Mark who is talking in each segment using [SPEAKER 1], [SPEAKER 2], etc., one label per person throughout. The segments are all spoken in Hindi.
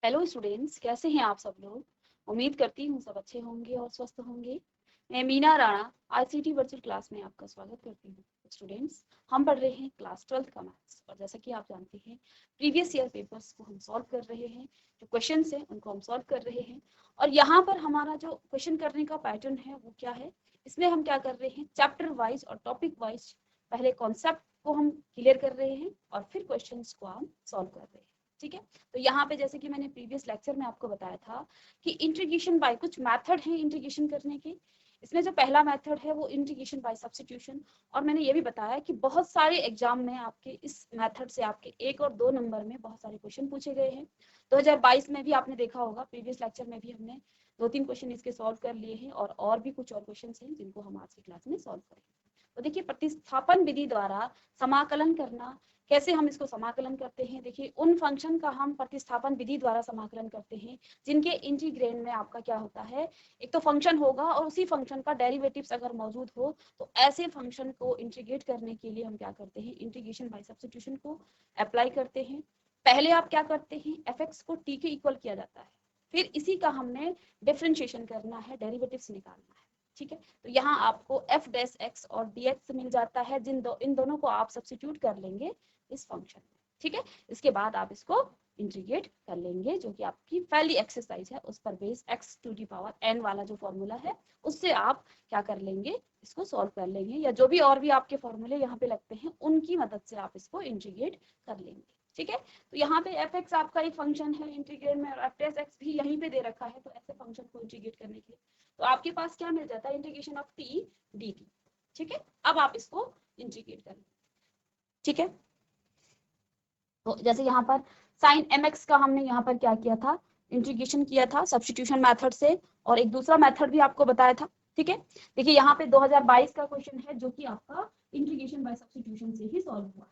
[SPEAKER 1] हेलो स्टूडेंट्स, कैसे हैं आप सब लोग। उम्मीद करती हूँ सब अच्छे होंगे और स्वस्थ होंगे। मैं Meena Rana ICT virtual class में आपका स्वागत करती हूँ। स्टूडेंट्स, हम पढ़ रहे हैं क्लास 12th का मैथ्स और जैसा कि आप जानते हैं प्रीवियस ईयर पेपर्स को हम सॉल्व कर रहे हैं। जो क्वेश्चन हैं उनको हम सॉल्व कर रहे हैं और यहाँ पर हमारा जो क्वेश्चन करने का पैटर्न है वो क्या है, इसमें हम क्या कर रहे हैं, चैप्टर वाइज और टॉपिक वाइज पहले कॉन्सेप्ट को हम क्लियर कर रहे हैं और फिर क्वेश्चन को हम सॉल्व कर रहे हैं। ठीक है, तो यहाँ पे जैसे कि मैंने प्रीवियस लेक्चर में आपको बताया था कि इंटीग्रेशन बाय कुछ मेथड है इंटीग्रेशन करने के। इसमें जो पहला मेथड है वो इंटीग्रेशन बाय सब्स्टिट्यूशन, और मैंने ये भी बताया कि बहुत सारे एग्जाम में आपके इस मेथड से आपके 1 और 2 नंबर में बहुत सारे क्वेश्चन पूछे गए हैं। 2022 में भी आपने देखा होगा, प्रीवियस लेक्चर में भी हमने 2-3 क्वेश्चन इसके सॉल्व कर लिए हैं और भी कुछ और क्वेश्चन हैं जिनको हम आज की क्लास में सॉल्व करेंगे। तो देखिए, प्रतिस्थापन विधि द्वारा समाकलन करना, कैसे हम इसको समाकलन करते हैं। देखिए, उन फंक्शन का हम प्रतिस्थापन विधि द्वारा समाकलन करते हैं जिनके इंटीग्रेंड में आपका क्या होता है, एक तो फंक्शन होगा और उसी फंक्शन का डेरिवेटिव्स अगर मौजूद हो, तो ऐसे फंक्शन को इंटीग्रेट करने के लिए हम क्या करते हैं, इंटीग्रेशन बाय सब्स्टिट्यूशन को अप्लाई करते हैं। पहले आप क्या करते हैं, एफ को टी के इक्वल किया जाता है, फिर इसी का हमने डिफरेंशिएशन करना है, डेरिवेटिव्स निकालना है। ठीक है, तो यहाँ आपको एफ डैश एक्स और डी एक्स मिल जाता है, इन दोनों को आप सब्स्टिट्यूट कर लेंगे इस फंक्शन में। ठीक है, इसके बाद आप इसको इंटीग्रेट कर लेंगे, जो कि आपकी पहली एक्सरसाइज है, उस पर base x to the power n वाला जो फॉर्मूला है उससे आप क्या कर लेंगे, इसको सॉल्व कर लेंगे, या जो भी और भी आपके फॉर्मूले यहाँ पे लगते हैं उनकी मदद से आप इसको इंटीग्रेट कर लेंगे। ठीक है, तो यहाँ पे एफ एक्स आपका एक फंक्शन है इंटीग्रेट में, और एफ डैश एक्स भी यहीं पे दे रखा है, तो ऐसे फंक्शन को इंटीग्रेट करने के लिए तो आपके पास क्या मिल जाता है, integration of T D T. ठीक है, अब आप इसको इंटीग्रेट करें। ठीक है, तो जैसे यहाँ पर साइन एम एक्स का हमने यहाँ पर क्या किया था, इंटीग्रेशन किया था सब्स्टिट्यूशन मेथड से, और एक दूसरा मेथड भी आपको बताया था। ठीक है, देखिए यहाँ पे 2022 का क्वेश्चन है जो कि आपका इंटीग्रेशन बाय सब्स्टिट्यूशन से ही सॉल्व हुआ।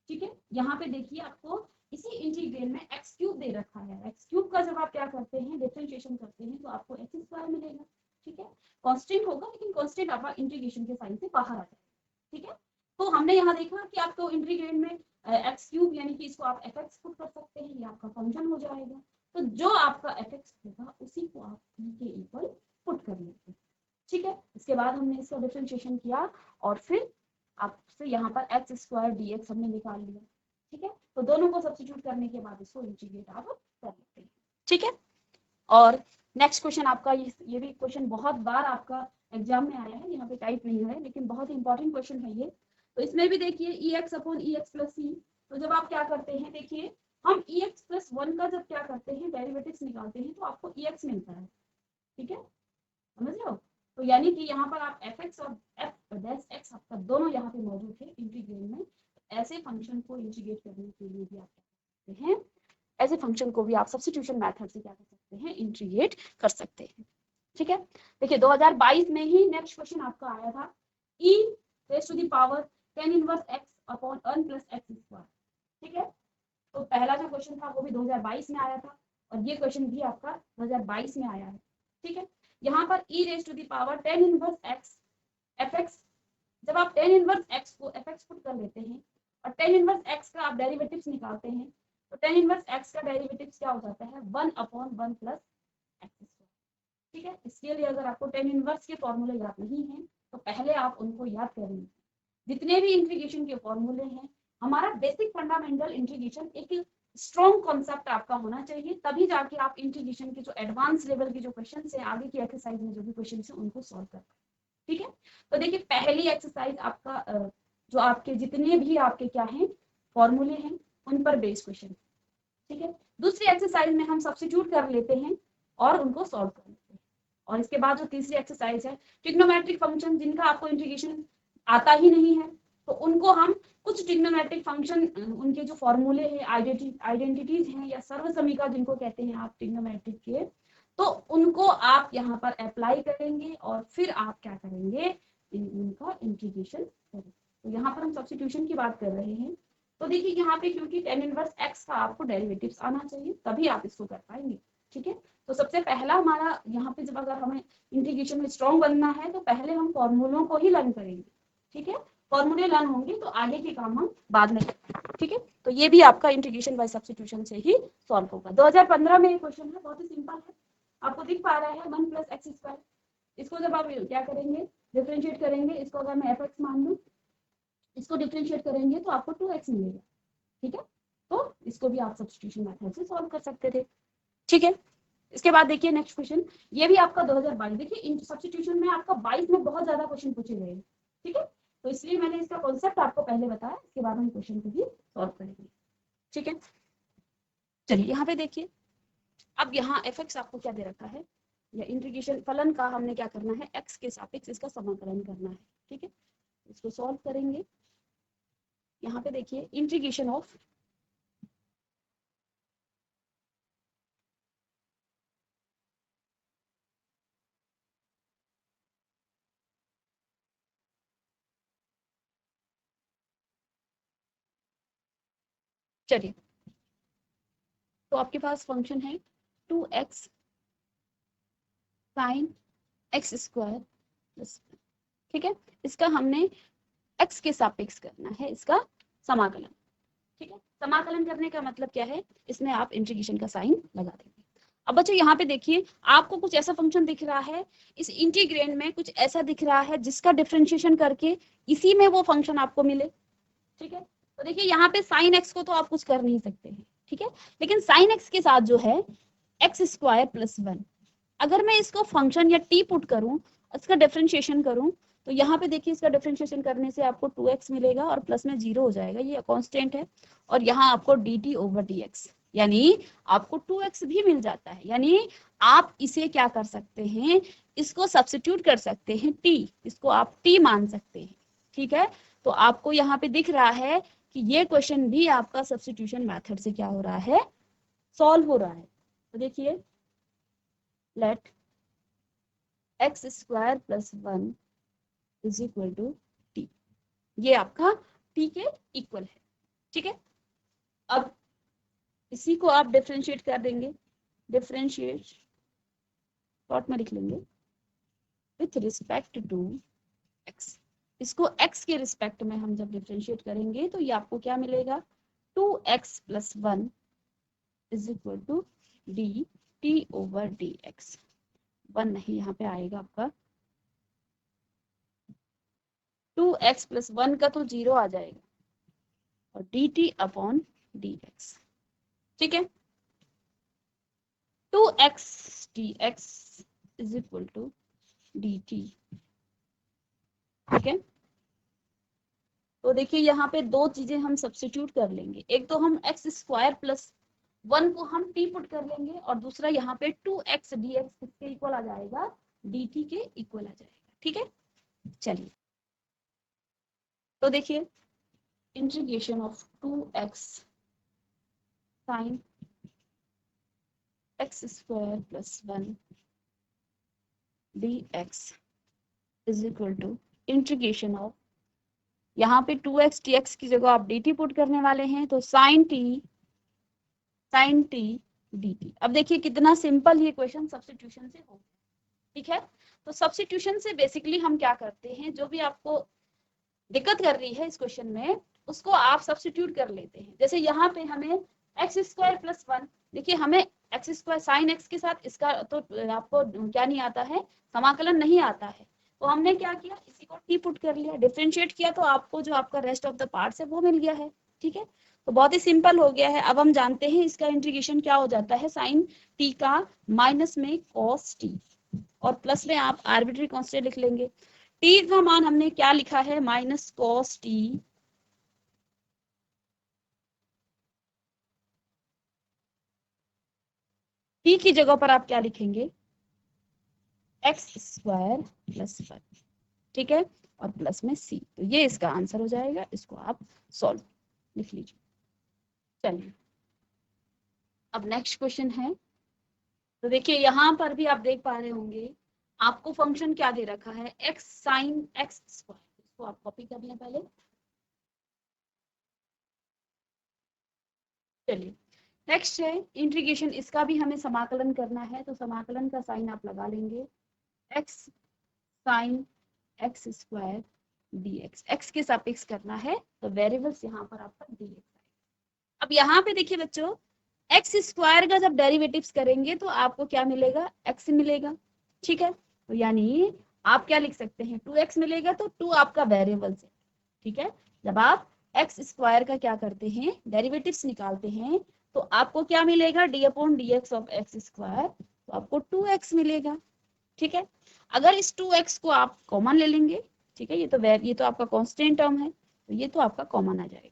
[SPEAKER 1] ठीक है, यहाँ पे देखिए आपको इसी इंटीग्रल में एक्स क्यूब दे रखा है, एक्स क्यूब का जब आप क्या करते हैं, डिफरेंशिएशन करते हैं, तो आपको एक्स स्क्वायर मिलेगा। ठीक है, कांस्टेंट होगा, लेकिन कांस्टेंट आपका इंटीग्रेशन के साइन से बाहर आ जाएगा। ठीक है, तो हमने यहाँ देखा कि आपको इंटीग्रल में एक्स क्यूब यानी कि इसको आप एफ एक्स पुट कर सकते हैं, ये आपका फंक्शन हो जाएगा। तो जो आपका एफ एक्स होगा उसी को आप टी के इक्वल पुट कर लेते हैं। ठीक है, इसके बाद हमने इसका डिफरेंशिएशन किया और फिर आपसे यहाँ पर एक्स स्क्वायर डी एक्स हमने निकाल लिया। ठीक है, तो दोनों को सब्स्टिट्यूट करने के बाद इसको इंटीग्रेट आप कर लेते हैं। ठीक है, और नेक्स्ट क्वेश्चन आपका ये भी क्वेश्चन बहुत बार आपका एग्जाम में आया है, यहाँ पे टाइप नहीं है लेकिन बहुत इंपॉर्टेंट क्वेश्चन है ये। तो इसमें भी देखिए ई एक्स अपॉन ई एक्स प्लस सी, तो जब आप क्या करते हैं, देखिए हम ई एक्स प्लस 1 का जब क्या करते हैं, डेरिवेटिव्स निकालते हैं, तो आपको ई एक्स मिलता है। ठीक है, समझ रहे हो, तो यानी कि यहाँ पर आप एफ एक्स और एफ डैश एक्स आपका दोनों यहाँ पे मौजूद है इंटीग्रल में। ऐसे फंक्शन को इंटीग्रेट करने के लिए भी आप क्या करते हैं, ऐसे फंक्शन को भी आप सब्स्टिट्यूशन मेथड से क्या कर सकते हैं, इंटीग्रेट कर सकते हैं। ठीक है, देखिए 2022 में ही नेक्स्ट क्वेश्चन आपका आया था, e raise to the power tan inverse x upon n plus x square. ठीक है, तो पहला जो क्वेश्चन था वो भी 2022 में आया था और ये क्वेश्चन भी आपका 2022 में आया है। ठीक है, यहाँ पर e raise to the power tan inverse x fx, जब आप tan इनवर्स x को fx पुट कर लेते हैं और tan इनवर्स x का आप डेरिवेटिव्स निकालते हैं, तो tan इनवर्स x का डेरिवेटिव्स क्या हो जाता है, 1 अपॉन 1 प्लस x स्क्वायर। ठीक है, इसके लिए अगर आपको tan इनवर्स के फॉर्मूले याद नहीं है तो पहले आप उनको याद करेंगे। जितने भी इंटीग्रेशन के फॉर्मूले हैं, हमारा बेसिक फंडामेंटल इंटीग्रेशन एक स्ट्रॉन्ग कॉन्सेप्ट आपका होना चाहिए, तभी जाके आप इंटीग्रेशन के जो एडवांस लेवल के जो क्वेश्चन है, आगे की एक्सरसाइज में जो भी क्वेश्चन है उनको सॉल्व कर पाए। ठीक है, तो देखिए पहली एक्सरसाइज आपका जो आपके जितने भी आपके क्या हैं फॉर्मूले हैं उन पर बेस्ड क्वेश्चन। ठीक है, दूसरी एक्सरसाइज में हम सब्स्टिट्यूट कर लेते हैं और उनको सॉल्व कर लेते हैं। और इसके बाद जो तीसरी एक्सरसाइज है, ट्रिग्नोमेट्रिक फंक्शन जिनका आपको इंटीग्रेशन आता ही नहीं है, तो उनको हम कुछ ट्रिग्नोमेट्रिक फंक्शन, उनके जो फॉर्मूले हैं, आइडेंटिटीज हैं या सर्वसमीका जिनको कहते हैं आप ट्रिग्नोमेट्रिक के, तो उनको आप यहाँ पर अप्लाई करेंगे और फिर आप क्या करेंगे, उनका इंटीग्रेशन करेंगे। तो यहाँ पर हम सब्स्टिट्यूशन की बात कर रहे हैं, तो देखिए यहाँ पे क्योंकि tan इनवर्स x का आपको डेरिवेटिव्स आना चाहिए तभी आप इसको कर पाएंगे। ठीक है, तो सबसे पहला हमारा यहाँ पे जब अगर हमें इंटीग्रेशन में स्ट्रॉन्ग बनना है तो पहले हम फॉर्मूलों को ही लर्न करेंगे। ठीक है, फॉर्मूले लर्न होंगे तो आगे के काम हम बाद में करेंगे, ठीक है। तो ये भी आपका इंटीग्रेशन बाय सब्स्टिट्यूशन से ही सॉल्व होगा। 2015 में ये क्वेश्चन है, बहुत ही सिंपल है, आपको दिख पा रहा है 1 + x²। इसको जब आप क्या करेंगे, डिफरेंशिएट करेंगे, इसको अगर मैं f(x) मान लूं, इसको डिफरेंशिएट करेंगे तो आपको 2x मिलेगा, ठीक है। तो इसको भी आप सब्स्टिट्यूशन मेथड से सॉल्व कर सकते थे, ठीक है। इसके बाद देखिए नेक्स्ट क्वेश्चन, ये भी आपका 2022, देखिए सब्स्टिट्यूशन में आपका 22 में बहुत ज्यादा क्वेश्चन पूछे गए हैं, ठीक है। तो इसलिए मैंने इसका कॉन्सेप्ट आपको पहले बताया, इसके बाद हम क्वेश्चन को भी सॉल्व करेंगे, ठीक है। चलिए यहाँ पे देखिए, अब यहाँ f(x) आपको क्या दे रखा है, या इंटीग्रेशन फलन का हमने क्या करना है, x के सापेक्ष इसका समाकलन करना है, ठीक है। इसको सॉल्व करेंगे। यहाँ पे देखिए इंटीग्रेशन ऑफ चलिए, तो आपके पास फंक्शन है 2x sin x², ठीक है। इसका हमने x के सापेक्ष करना है इसका समाकलन, ठीक है। समाकलन करने का मतलब क्या है, इसमें आप इंटीग्रेशन का साइन लगा देंगे। अब बच्चों यहाँ पे देखिए, आपको कुछ ऐसा फंक्शन दिख रहा है, इस इंटीग्रेंड में कुछ ऐसा दिख रहा है जिसका डिफरेंशिएशन करके इसी में वो फंक्शन आपको मिले, ठीक है। तो देखिए यहाँ पे sin x को तो आप कुछ कर नहीं सकते हैं, ठीक है, लेकिन sin x के साथ जो है x² + 1, अगर मैं इसको फंक्शन या t पुट करूं, इसका डिफरेंशिएशन करूं, तो यहाँ पे देखिए इसका डिफरेंशिएशन करने से आपको 2x मिलेगा और प्लस में 0 हो जाएगा, ये कांस्टेंट है, और यहाँ आपको dt/dx यानी आपको 2x भी मिल जाता है, यानी आप इसे क्या कर सकते हैं, इसको सब्स्टिट्यूट कर सकते हैं t, इसको आप t मान सकते हैं, ठीक है। तो आपको यहाँ पे दिख रहा है कि ये क्वेश्चन भी आपका सब्स्टिट्यूशन मेथड से क्या हो रहा है, सॉल्व हो रहा है। तो देखिए लेट x² + 1 = t, ये आपका t के इक्वल है, ठीक है। अब इसी को आप डिफरेंशिएट कर देंगे, डिफरेंशिएट शॉर्ट में लिख लेंगे विथ रिस्पेक्ट टू x, इसको x के रिस्पेक्ट में हम जब डिफरेंशिएट करेंगे तो ये आपको क्या मिलेगा, 2x + 1 = dt/dx, 1 नहीं यहाँ पे आएगा आपका, 2x + 1 का तो 0 आ जाएगा और dt/dx, ठीक है। 2x dx = dt, ठीक है। तो देखिए यहाँ पे दो चीजें हम सब्स्टिट्यूट कर लेंगे, एक तो हम x² + 1 को हम t पुट कर लेंगे, और दूसरा यहाँ पे 2x dx किसके इक्वल आ जाएगा, dt के इक्वल आ जाएगा, ठीक है। चलिए तो देखिए integration of 2x sin x² + 1 dx = integration of, यहाँ पे 2x dx की जगह आप dt पुट करने वाले हैं, तो sin t dt। अब देखिए कितना सिंपल ये क्वेश्चन सब्स्टिट्यूशन से हो, ठीक है। तो सब्स्टिट्यूशन से बेसिकली हम क्या करते हैं, जो भी आपको दिक्कत कर रही है इस क्वेश्चन में उसको आप सब्स्टिट्यूट कर लेते हैं। जैसे यहाँ पे हमें x² + 1, देखिए हमें x² sin x के साथ इसका तो आपको क्या नहीं आता है, समाकलन नहीं आता है, तो हमने क्या किया, इसी को t पुट कर लिया, डिफरेंशिएट किया, तो आपको जो आपका रेस्ट ऑफ द पार्ट्स है वो मिल गया है, ठीक है। तो बहुत ही सिंपल हो गया है। अब हम जानते हैं इसका इंटीग्रेशन क्या हो जाता है, sin t का माइनस में cos t और प्लस में आप आर्बिट्री कांस्टेंट लिख लेंगे। t का मान हमने क्या लिखा है, -cos t, t की जगह पर आप क्या लिखेंगे, x² + 1, ठीक है, और प्लस में c, तो ये इसका आंसर हो जाएगा, इसको आप सॉल्व लिख लीजिए। चलिए अब नेक्स्ट क्वेश्चन है, तो देखिए यहाँ पर भी आप देख पा रहे होंगे आपको फंक्शन क्या दे रखा है, x sin x², इसको आप कॉपी कर लें पहले। चलिए नेक्स्ट है इंटीग्रेशन, इसका भी हमें समाकलन करना है, तो समाकलन का साइन आप लगा लेंगे, x sin x² dx, x के सापेक्ष करना है तो वेरिएबल्स यहाँ पर आपका dx। अब यहाँ पे देखिए बच्चों, एक्स स्क्वायर का जब डेरिवेटिव्स करेंगे तो आपको क्या मिलेगा, एक्स मिलेगा। ठीक है, तो यानी आप क्या लिख सकते हैं, 2x मिलेगा, तो 2 आपका वेरिएबल्स है। ठीक है, जब आप एक्स स्क्वायर का क्या करते हैं, डेरिवेटिव्स निकालते हैं, तो आपको क्या मिलेगा, D upon d x of x square, तो आपको 2x मिलेगा। ठीक है, अगर इस 2x को आप कॉमन ले लेंगे, ठीक है, ये तो आपका कांस्टेंट टर्म है, तो ये तो आपका कॉमन आ जाएगा।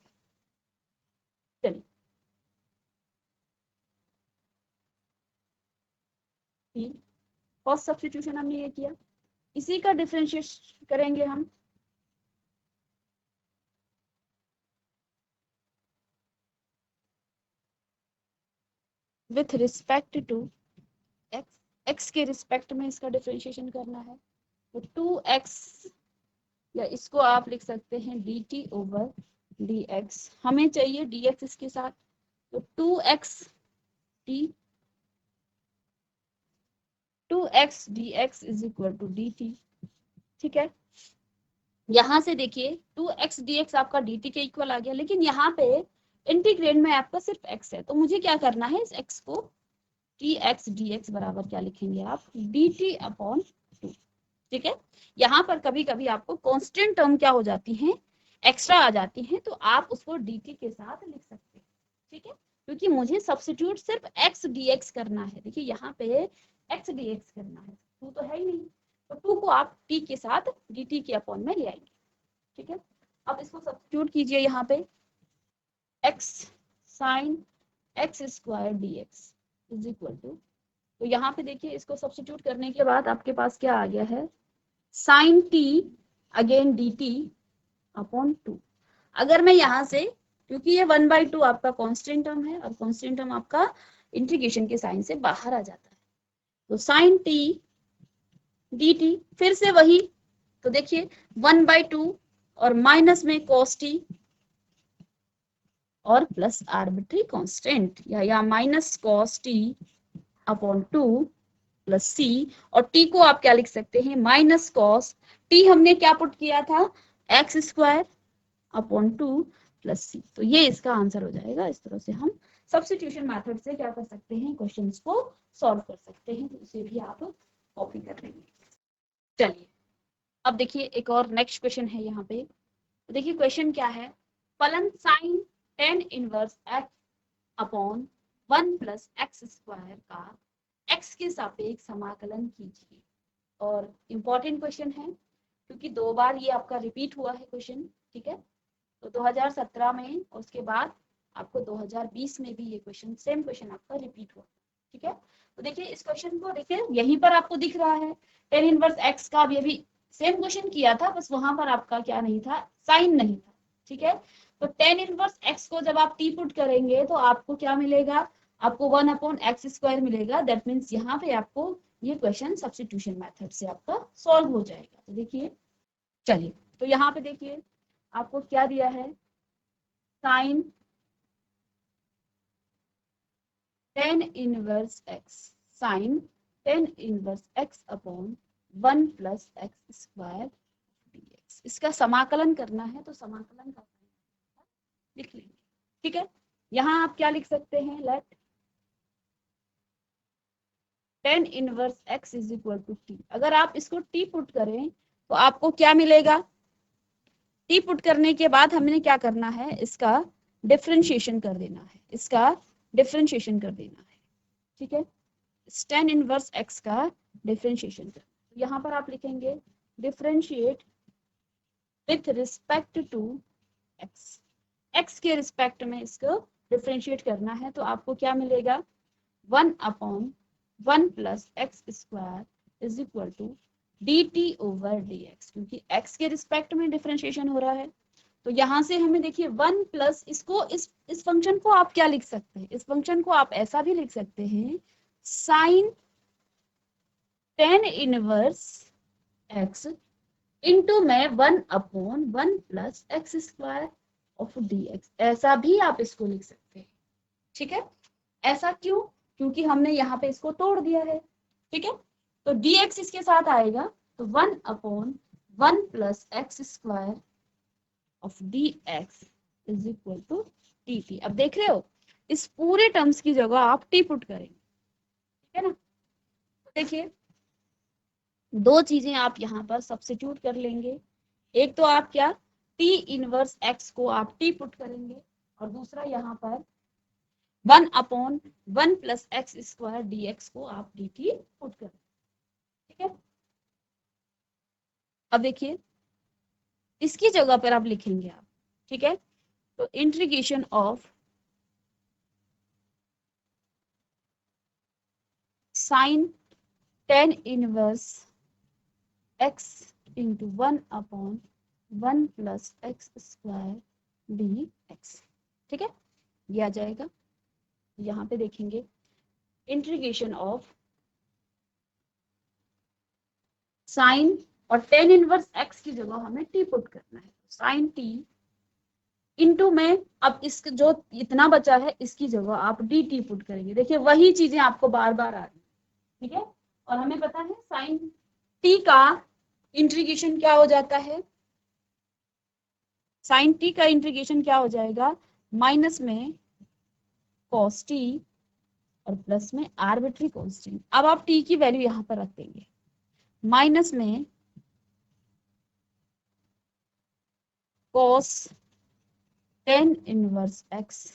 [SPEAKER 1] चलिए, फर्स्ट सब्स्टिट्यूशन हमने ये किया, इसी का डिफरेंशिएट करेंगे हम। With respect to x, x के रिस्पेक्ट में इसका डिफरेंशिएशन करना है, तो 2x, या इसको आप लिख सकते हैं dt ओवर dx, हमें चाहिए dx इसके साथ, तो 2x dx is equal to dt। ठीक है, यहां से देखिए 2x dx आपका dt के इक्वल आ गया, लेकिन यहाँ पे इंटीग्रेंड में आपका सिर्फ x है, तो मुझे क्या करना है, इस x को dx dx बराबर क्या लिखेंगे आप, dt अपॉन 2। ठीक है, यहाँ पर कभी कभी आपको कांस्टेंट टर्म क्या हो जाती हैं, एक्स्ट्रा आ जाती हैं, तो आप उसको dt के साथ लिख सकते हैं। ठीक है, क्योंकि मुझे सब्स्टिट्यूट सिर्फ x dx करना है। देखिए यहाँ पे x dx करना है, 2 तो है ही नहीं, तो 2 को आप t के साथ dt के अपॉन में ले आएंगे। ठीक है, अब इसको सब्स्टिट्यूट कीजिए यहाँ पे, x sine x square dx is equal to, तो यहाँ पे देखिए इसको सब्स्टिट्यूट करने के बाद आपके पास क्या आ गया है, sine t again d t upon 2। अगर मैं यहाँ से, क्योंकि ये 1/2 आपका कांस्टेंट टर्म है, और कांस्टेंट टर्म आपका इंटीग्रेशन के साइन से बाहर आ जाता है, तो साइन टी डी टी, फिर से वही, तो देखिए 1/2 और माइनस में cos t और प्लस आर्बिट्री कांस्टेंट, या minus cos t upon 2 plus c, और टी को आप क्या लिख सकते हैं, माइनस कॉस टी हमने क्या पुट किया था, x square upon 2 plus c, तो ये इसका आंसर हो जाएगा। इस तरह से हम सब्स्टिट्यूशन मेथड से क्या कर सकते हैं, क्वेश्चंस को सॉल्व कर सकते हैं, तो इसे भी आप कॉपी कर लेंगे। चलिए, अब देखिए एक और नेक्स्ट क्वेश्चन है यहाँ पे, तो देखिए क्वेश्चन क्या है, फलन sine tan inverse x upon 1 plus x square का x के सापेक्ष समाकलन कीजिए। और इम्पोर्टेंट क्वेश्चन है, क्योंकि 2 बार ये आपका रिपीट हुआ है क्वेश्चन। ठीक है, तो 2017 में, उसके बाद आपको 2020 में भी ये क्वेश्चन, सेम क्वेश्चन आपका रिपीट हुआ। ठीक है, तो देखिए इस क्वेश्चन को, देखिए यहीं पर आपको दिख रहा है टेन इनवर्स एक्स का, ये भी सेम क्वेश्चन किया था, बस वहां पर आपका क्या नहीं था, साइन नहीं था। ठीक है, तो टेन इनवर्स एक्स को जब आप टी पुट करेंगे तो आपको क्या मिलेगा, आपको 1 अपॉन एक्स स्क्वायर मिलेगा। दैट मीन्स यहाँ पे आपको ये क्वेश्चन सब्स्टिट्यूशन मेथड से आपका सॉल्व हो जाएगा। तो देखिए, चलिए, तो यहाँ पे देखिए आपको क्या दिया है, sine tan inverse x, sine tan inverse x upon 1 plus x square dx, इसका समाकलन करना है, तो समाकलन का लिख लेंगे। ठीक है, यहाँ आप क्या लिख सकते हैं, let tan inverse x is equal to t. अगर आप इसको टी पुट करें तो आपको क्या मिलेगा, टी पुट करने के बाद हमने क्या करना है, इसका डिफरेंशिएशन कर देना है, इसका डिफरेंशिएशन कर देना है। ठीक है, टेन इनवर्स एक्स का डिफरेंशिएशन कर, यहाँ पर आप लिखेंगे differentiate with respect to x, x के रिस्पेक्ट में इसको डिफरेंशिएट करना है, तो आपको क्या मिलेगा, 1 upon 1 plus x square is equal to d t over d x, क्योंकि x के रिस्पेक्ट में डिफरेंशिएशन हो रहा है, तो यहाँ से हमें देखिए 1 प्लस, इसको इस फंक्शन को आप क्या लिख सकते हैं, इस फंक्शन को आप ऐसा भी लिख सकते हैं, sine tan inverse x into में 1 upon 1 plus x square of d x, ऐसा भी आप इसको लिख सकते हैं। ठीक है, ऐसा क्यों, क्योंकि हमने यहाँ पे इसको तोड़ दिया है। ठीक है, तो dx इसके साथ आएगा, तो 1 upon 1 plus x square of d x is equal to t t. अब देख रहे हो, इस पूरे टर्म्स की जगह आप टी पुट करेंगे, ठीक है ना। देखिए दो चीजें आप यहाँ पर सब्स्टिट्यूट कर लेंगे। एक तो आप क्या, टी इनवर्स एक्स को आप टी पुट करेंगे, और दूसरा यहाँ पर 1 upon 1 plus x square d x को आप डी टी पुट करेंगे, ठीक है। अब देखिए इसकी जगह पर आप लिखेंगे आप, ठीक है। तो integration of sine tan inverse x into 1 upon 1 plus x square d x, ठीक है। ये आ जाएगा। यहाँ पे देखेंगे इंटीग्रेशन ऑफ साइन और टेन इनवर्स एक्स की जगह हमें टी पुट करना है, साइन टी इंटू में अब इसका जो इतना बचा है इसकी जगह आप डी टी पुट करेंगे। देखिए वही चीजें आपको बार बार आ रही, ठीक है। और हमें पता है साइन टी का इंटीग्रेशन क्या हो जाता है, साइन टी का इंटीग्रेशन क्या हो जाएगा, माइनस में कॉस टी और प्लस में आर्बिट्री कांस्टेंट। अब आप टी की वैल्यू यहां पर रख देंगे, माइनस में cos tan inverse x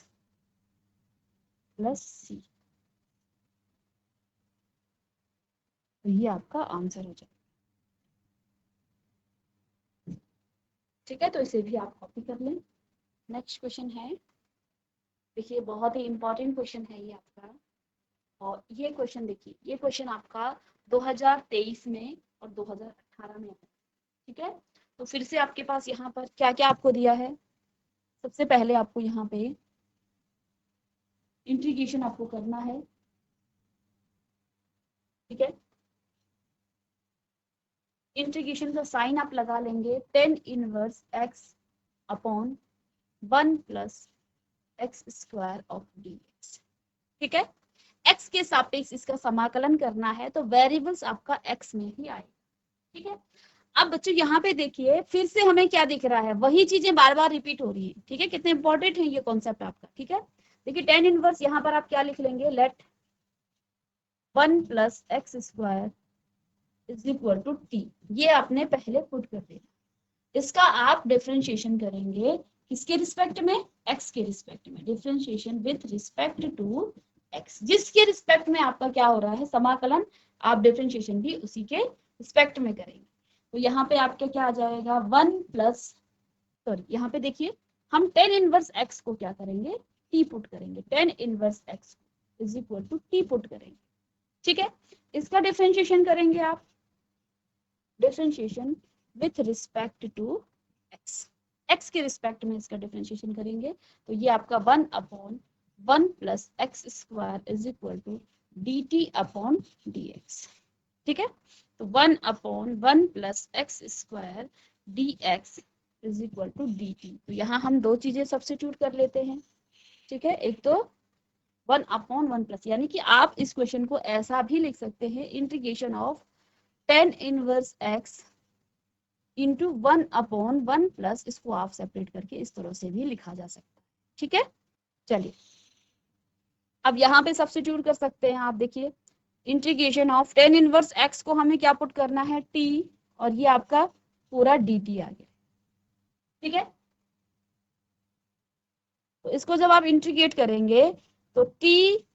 [SPEAKER 1] plus c, तो ये आपका आंसर हो जाएगा, ठीक है। तो इसे भी आप कॉपी कर लें। नेक्स्ट क्वेश्चन है, देखिए बहुत ही इंपॉर्टेंट क्वेश्चन है ये आपका। और ये क्वेश्चन देखिए, ये क्वेश्चन आपका 2023 में और 2018 में है, ठीक है। तो फिर से आपके पास यहाँ पर क्या क्या आपको दिया है, सबसे पहले आपको यहाँ पे इंटीग्रेशन आपको करना है, ठीक है। इंटीग्रेशन का साइन आप लगा लेंगे, ten inverse x upon 1 plus x square of d x, ठीक है। एक्स के सापेक्ष इसका समाकलन करना है, तो वेरिएबल्स आपका एक्स में ही आएगा, ठीक है। अब बच्चों यहाँ पे देखिए फिर से हमें क्या दिख रहा है, वही चीजें बार बार रिपीट हो रही है, ठीक है। कितने इंपॉर्टेंट है ये कॉन्सेप्ट आपका, ठीक है। देखिए टेन इनवर्स यहाँ पर आप क्या लिख लेंगे, let 1 plus x square is equal to t, ये आपने पहले पुट कर दिया। इसका आप डिफरेंशिएशन करेंगे किसके रिस्पेक्ट में, एक्स के रिस्पेक्ट में, differentiation with respect to x, जिसके रिस्पेक्ट में आपका क्या हो रहा है समाकलन, आप डिफरेंशिएशन भी उसी के रिस्पेक्ट में करेंगे। तो यहाँ पे आपके क्या आ जाएगा, 1 प्लस, सॉरी यहाँ पे देखिए हम टेन इनवर्स एक्स को क्या करेंगे, टी पुट करेंगे, tan inverse x is equal to t put करेंगे, ठीक है। इसका डिफरेंशिएशन करेंगे आप, differentiation with respect to x, x के रिस्पेक्ट में इसका डिफरेंशिएशन करेंगे, तो ये आपका 1 upon 1 plus x square is equal to d t upon d x, ठीक है। तो 1 upon 1 plus x square d x is equal to d t. तो यहाँ हम दो चीजें सब्स्टिट्यूट कर लेते हैं, ठीक है। एक तो 1 अपॉन 1 प्लस, यानी कि आप इस क्वेश्चन को ऐसा भी लिख सकते हैं, integration of ten inverse x into 1 upon 1 plus, इसको आप सेपरेट करके इस तरह से भी लिखा जा सकता है, ठीक है। चलिए अब यहाँ पे सब्स्टिट्यूट कर सकते हैं आप, देखिए integration of ten inverse x को हमें क्या पुट करना है, टी, और ये आपका पूरा डी टी आ गया, ठीक है। तो इसको जब आप इंटीग्रेट करेंगे तो t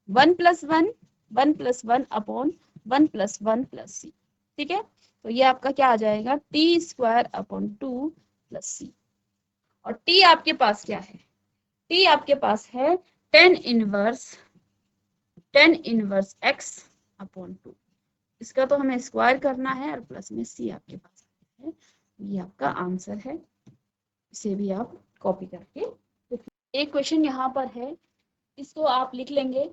[SPEAKER 1] 1 plus 1 1 plus 1 upon 1 plus 1 plus c, ठीक है। तो ये आपका क्या आ जाएगा, t square upon 2 plus c, और टी आपके पास क्या है, टी आपके पास है टेन इनवर्स एक्स अपॉन 2, इसका तो हमें स्क्वायर करना है, और प्लस में सी आपके पास है, ये आपका आंसर है। इसे भी आप कॉपी करके, एक क्वेश्चन यहाँ पर है, इसको आप लिख लेंगे,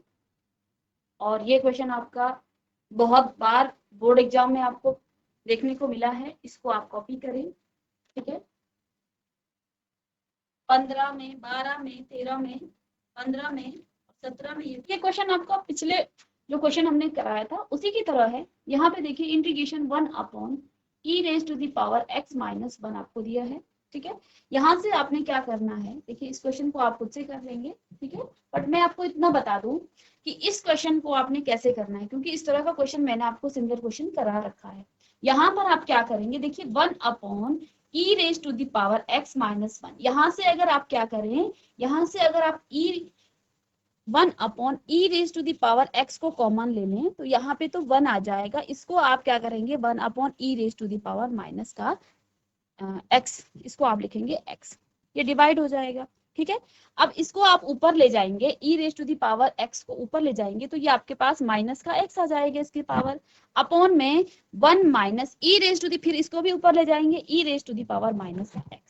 [SPEAKER 1] और ये क्वेश्चन आपका बहुत बार बोर्ड एग्जाम में आपको देखने को मिला है, इसको आप कॉपी करें, ठीक है। 15 में, 12 में, 13 में, 15 में, 17 में, ये क्वेश्चन आपका पिछले जो क्वेश्चन हमने कराया था उसी की तरह है। यहाँ पे देखिए integration 1 upon e raise to the power x minus 1 आपको दिया है, ठीक है। यहाँ से आपने क्या करना है, देखिए इस क्वेश्चन को आप खुद से कर लेंगे, ठीक है, बट मैं आपको इतना बता दूं कि इस क्वेश्चन को आपने कैसे करना है, क्योंकि इस तरह का क्वेश्चन मैंने आपको सिमिलर क्वेश्चन करा रखा है। यहाँ पर आप क्या करेंगे, देखिए 1 upon e raise to the power x minus 1, यहाँ से अगर आप क्या करें, यहाँ से अगर आप 1 upon e raise to the power x को कॉमन ले लें तो यहाँ पे तो 1 आ जाएगा, इसको आप क्या करेंगे 1 upon e raise to the power minus का x, इसको आप लिखेंगे x, ये डिवाइड हो जाएगा, ठीक है। अब इसको आप ऊपर ले जाएंगे, e raise to the power x को ऊपर ले जाएंगे तो ये आपके पास माइनस का x आ जाएगा इसकी पावर, अपॉन में 1 minus e raise to the, फिर इसको भी ऊपर ले जाएंगे e raise to the power minus का x,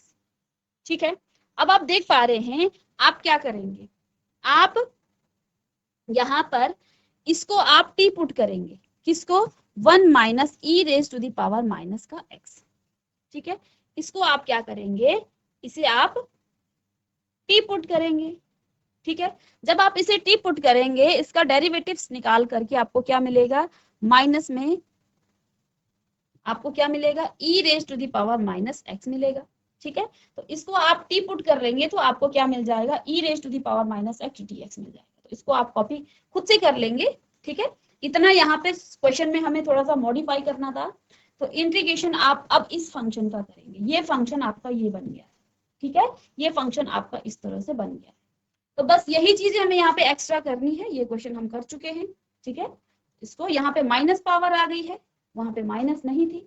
[SPEAKER 1] ठीक है। अब आप देख पा रहे हैं, आप क्या करेंगे, आप यहाँ पर इसको आप टी पुट करेंगे, किसको 1 minus e raise to the power minus का x, ठीक है। इसको आप क्या करेंगे, इसे आप टी पुट करेंगे, ठीक है। जब आप इसे टी पुट करेंगे, इसका डेरिवेटिव्स निकाल करके आपको क्या मिलेगा, माइनस में आपको क्या मिलेगा, e raise to the power minus x मिलेगा, ठीक है। तो इसको आप टी पुट कर लेंगे तो आपको क्या मिल जाएगा, e raise to the power minus x dx मिल जाएगा। तो इसको आप कॉपी खुद से कर लेंगे, ठीक है। इतना यहाँ पे क्वेश्चन में हमें थोड़ा सा मॉडिफाई करना था, तो इंटीग्रेशन आप अब इस फंक्शन का करेंगे, ये फंक्शन आपका ये बन गया, ठीक है, ये फंक्शन आपका इस तरह से बन गया। तो बस यही चीज हमें यहाँ पे एक्स्ट्रा करनी है, ये क्वेश्चन हम कर चुके हैं, ठीक है। इसको यहाँ पे माइनस पावर आ गई है, वहां पे माइनस नहीं थी,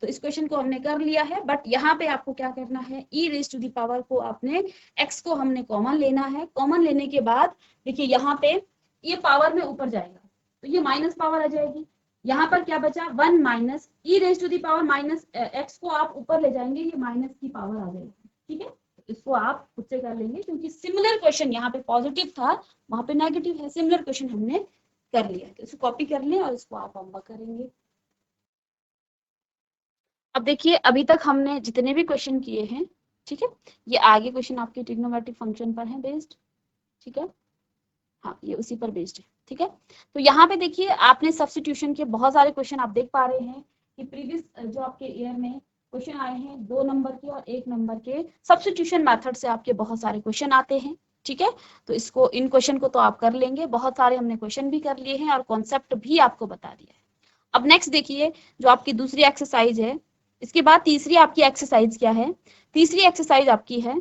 [SPEAKER 1] तो इस क्वेश्चन को हमने कर लिया है। बट यहाँ पे आपको क्या करना है, ई रेज टू दी पावर को आपने x को हमने कॉमन लेना है, कॉमन लेने के बाद देखिए यहाँ पे ये पावर में ऊपर जाएगा तो ये माइनस पावर आ जाएगी, यहाँ पर क्या बचा 1 minus e raise to the power minus x को आप ऊपर ले जाएंगे, ये माइनस की पावर आ जाएगी, ठीक है। इसको आप खुद से कर लेंगे, क्योंकि सिमिलर क्वेश्चन यहाँ पे पॉजिटिव था, वहां पे नेगेटिव है, सिमिलर क्वेश्चन हमने कर लिया, तो इसको कॉपी कर लें और इसको आप होमवर्क करेंगे। अब देखिए अभी तक हमने जितने भी क्वेश्चन किए हैं, ठीक है, ये आगे क्वेश्चन आपके ट्रिग्नोमेट्रिक फंक्शन पर है बेस्ड, ठीक है, हाँ ये उसी पर बेस्ड है, ठीक है। तो यहाँ पे देखिए आपने सब्स्टिट्यूशन के बहुत सारे क्वेश्चन आप देख पा रहे हैं कि प्रीवियस जो आपके ईयर में क्वेश्चन आए हैं 2 नंबर के और 1 नंबर के, सब्स्टिट्यूशन मेथड से आपके बहुत सारे क्वेश्चन आते हैं, ठीक है। तो इसको इन क्वेश्चन को तो आप कर लेंगे, बहुत सारे हमने क्वेश्चन भी कर लिए हैं और कॉन्सेप्ट भी आपको बता दिया है। अब नेक्स्ट देखिए जो आपकी दूसरी एक्सरसाइज है, इसके बाद तीसरी आपकी एक्सरसाइज क्या है, तीसरी एक्सरसाइज आपकी है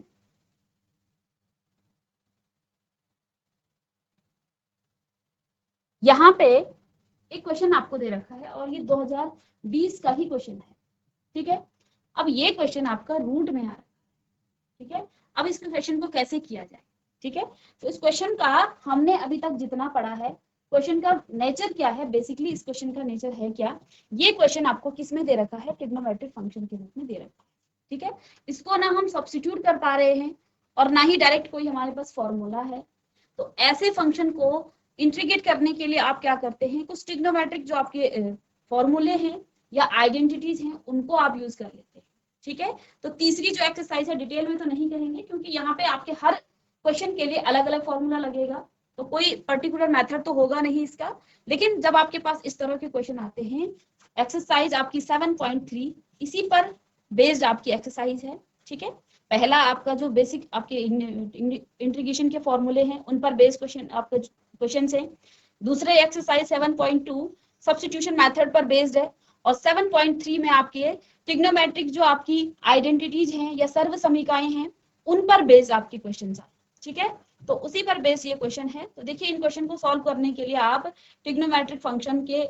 [SPEAKER 1] यहाँ पे एक क्वेश्चन आपको दे रखा है और ये 2020 का ही क्वेश्चन है, ठीक है। अब ये क्वेश्चन आपका रूट में आ रहा है, ठीक है। अब इस क्वेश्चन को कैसे किया जाए, ठीक है। तो इस क्वेश्चन का हमने अभी तक जितना पढ़ा है, क्वेश्चन का नेचर क्या है, बेसिकली इस क्वेश्चन का नेचर है क्या, ये क्वेश्चन आपको किस में दे रखा है, ट्रिग्नोमेट्रिक फंक्शन के रूप में दे रखा है, ठीक है। इसको ना हम सब्स्टिट्यूट कर पा रहे हैं और ना ही डायरेक्ट कोई हमारे पास फॉर्मूला है, तो ऐसे फंक्शन को इंटीग्रेट करने के लिए आप क्या करते हैं, कुछ ट्रिग्नोमेट्रिक जो आपके फॉर्मूले हैं या आइडेंटिटीज हैं उनको आप यूज कर लेते हैं, ठीक है। तो तीसरी जो एक्सरसाइज है डिटेल में तो नहीं करेंगे, क्योंकि यहाँ पे आपके हर क्वेश्चन के लिए अलग अलग फॉर्मूला लगेगा, तो कोई पर्टिकुलर मेथड तो होगा नहीं इसका। लेकिन जब आपके पास इस तरह के क्वेश्चन आते हैं, एक्सरसाइज आपकी 7.3 इसी पर बेस्ड आपकी एक्सरसाइज है, ठीक है। पहला आपका जो बेसिक आपके इंटीग्रेशन के फॉर्मूले हैं उन पर बेस्ड क्वेश्चन आपका क्वेश्चन है। दूसरे एक्सरसाइज 7.2 सब्स्टिट्यूशन मेथड पर बेस्ड है, और 7.3 में आपके ट्रिग्नोमेट्रिक जो आपकी आइडेंटिटीज हैं या सर्व समीकरण हैं उन पर बेस्ड आपके क्वेश्चन है, ठीक है। तो उसी पर बेस्ड ये क्वेश्चन है। तो देखिए इन क्वेश्चन को सॉल्व करने के लिए आप ट्रिग्नोमेट्रिक फंक्शन के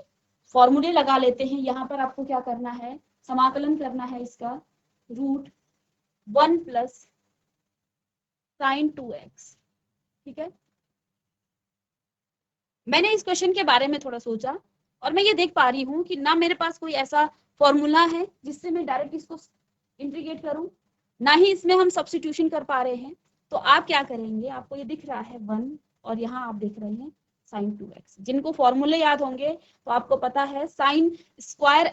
[SPEAKER 1] फॉर्मूले लगा लेते हैं। यहाँ पर आपको क्या करना है, समाकलन करना है इसका रूट 1 प्लस साइन 2x, ठीक है। मैंने इस क्वेश्चन के बारे में थोड़ा सोचा और मैं ये देख पा रही हूँ कि ना मेरे पास कोई ऐसा फॉर्मूला है जिससे मैं डायरेक्ट इसको इंटीग्रेट करूं, ना ही इसमें हम सब्स्टिट्यूशन कर पा रहे हैं। तो आप क्या करेंगे, आपको ये दिख रहा है 1 और यहाँ आप देख रहे हैं साइन 2x, जिनको फॉर्मूले याद होंगे तो आपको पता है sine square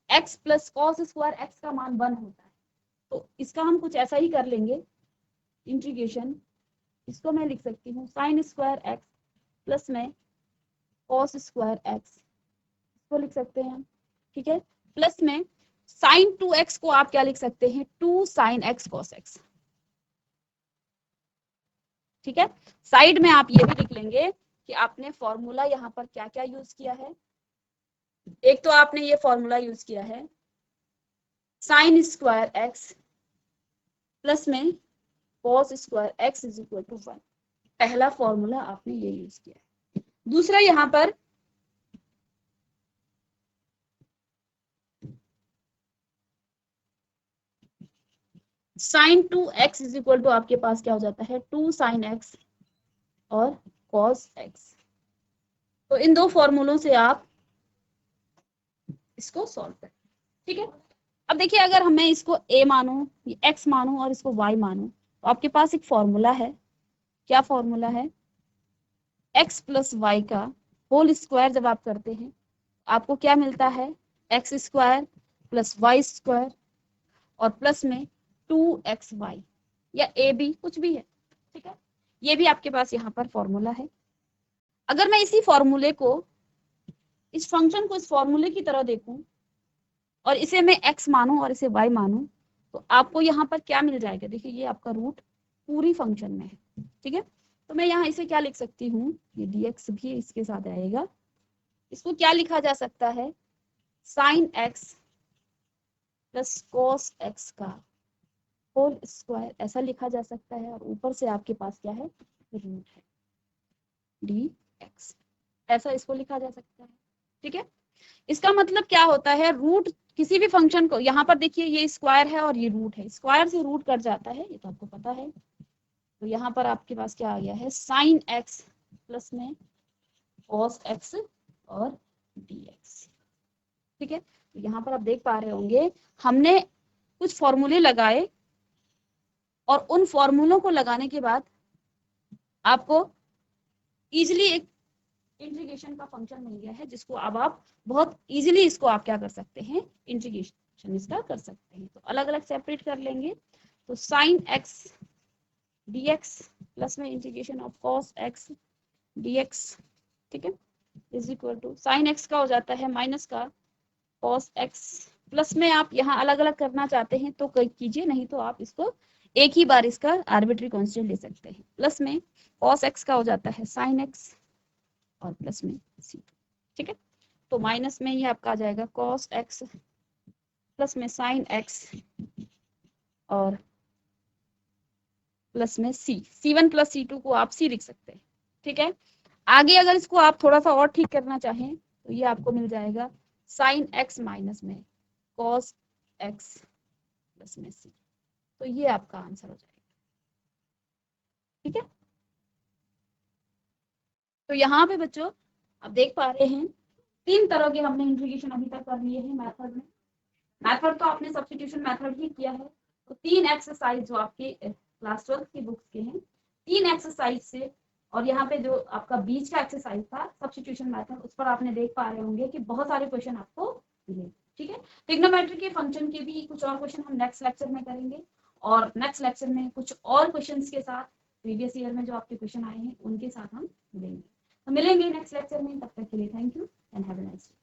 [SPEAKER 1] x plus cos square x का मान 1 होता है। तो इसका हम कुछ ऐसा ही कर लेंगे इंटीग्रेशन, इसको मैं लिख सकती हूँ साइन स्क्वायर x प्लस में कॉस स्क्वायर x, इसको लिख सकते हैं, ठीक है, प्लस में साइन 2x को आप क्या लिख सकते हैं, 2 साइन x cos x। ठीक है, साइड में आप ये भी लिख लेंगे कि आपने फॉर्मूला यहाँ पर क्या क्या यूज किया है। एक तो आपने ये फॉर्मूला यूज किया है साइन स्क्वायर x प्लस में cos square x is equal to 1। पहला फॉर्मूला आपने ये यूज किया है। दूसरा यहाँ पर sign 2x is equal to आपके पास क्या हो जाता है, 2 साइन x और cos x। तो इन दो फॉर्मूलों से आप इसको सॉल्व करें। ठीक है, अब देखिए अगर मैं इसको a मानूं, x मानूं और इसको y मानूं, तो आपके पास एक फॉर्मूला है। क्या फॉर्मूला है, x प्लस वाई का होल स्क्वायर जब आप करते हैं आपको क्या मिलता है, x square plus y square और प्लस में 2xy या ए बी कुछ भी है। ठीक है, ये भी आपके पास यहाँ पर फॉर्मूला है। अगर मैं इसी फॉर्मूले को, इस फंक्शन को इस फॉर्मूले की तरह देखूं और इसे मैं x मानूं और इसे y मानूं, तो आपको यहाँ पर क्या मिल जाएगा, देखिए ये आपका रूट पूरी फंक्शन में है। ठीक है, तो मैं यहाँ इसे क्या लिख सकती हूँ, ये dx भी इसके साथ आएगा। इसको क्या लिखा जा सकता है, sine x plus cos x का होल स्क्वायर ऐसा लिखा जा सकता है, और ऊपर से आपके पास क्या है, रूट है dx, ऐसा इसको लिखा जा सकता है। ठीक है, इसका मतलब क्या होता है, रूट किसी भी फंक्शन को, यहाँ पर देखिए ये स्क्वायर है और ये रूट है, स्क्वायर से रूट कट जाता है, ये तो आपको पता है। तो यहाँ पर आपके पास क्या आ गया है, साइन x प्लस में कॉस x और dx। ठीक है, तो यहाँ पर आप देख पा रहे होंगे हमने कुछ फॉर्मूले लगाए और उन फॉर्मूलों को लगाने के बाद आपको इजिली एक इंटीग्रेशन का फंक्शन मिल गया है, जिसको अब आप बहुत इजीली इसको आप क्या कर सकते हैं, इंटीग्रेशन इसका कर सकते हैं। तो अलग अलग सेपरेट कर लेंगे, तो साइन x dx प्लस में integration of cos x dx। ठीक है, is equal to sine x का हो जाता है माइनस का कॉस x, प्लस में आप यहाँ अलग अलग करना चाहते हैं तो कीजिए, नहीं तो आप इसको एक ही बार इसका आर्बिट्री कांस्टेंट ले सकते हैं। प्लस में कॉस x का हो जाता है साइन x और प्लस में c। ठीक है, तो माइनस में ये आपका आ जाएगा cos x प्लस में sin x और प्लस में c1 प्लस c2 को आप c लिख सकते हैं। ठीक है, आगे अगर इसको आप थोड़ा सा और ठीक करना चाहें तो ये आपको मिल जाएगा sin x माइनस में cos x प्लस में c। तो ये आपका आंसर हो जाएगा। ठीक है, तो यहाँ पे बच्चों आप देख पा रहे हैं 3 तरह के हमने इंटीग्रेशन अभी तक कर लिए हैं मेथड में। मेथड तो आपने सब्स्टिट्यूशन मेथड ही किया है। तो 3 एक्सरसाइज जो आपके क्लास 12 की बुक्स के हैं, 3 एक्सरसाइज से, और यहाँ पे जो आपका बीच का एक्सरसाइज था सब्स्टिट्यूशन मेथड, उस पर आपने देख पा रहे होंगे कि बहुत सारे क्वेश्चन आपको मिले। ठीक है, ट्रिग्नोमेट्री के फंक्शन के भी कुछ और क्वेश्चन हम नेक्स्ट लेक्चर में करेंगे, और नेक्स्ट लेक्चर में कुछ और क्वेश्चंस के साथ प्रीवियस ईयर में जो आपके क्वेश्चन आए हैं उनके साथ हम मिलेंगे। तो मिलेंगे नेक्स्ट लेक्चर में, तब तक के लिए thank you and have a nice day.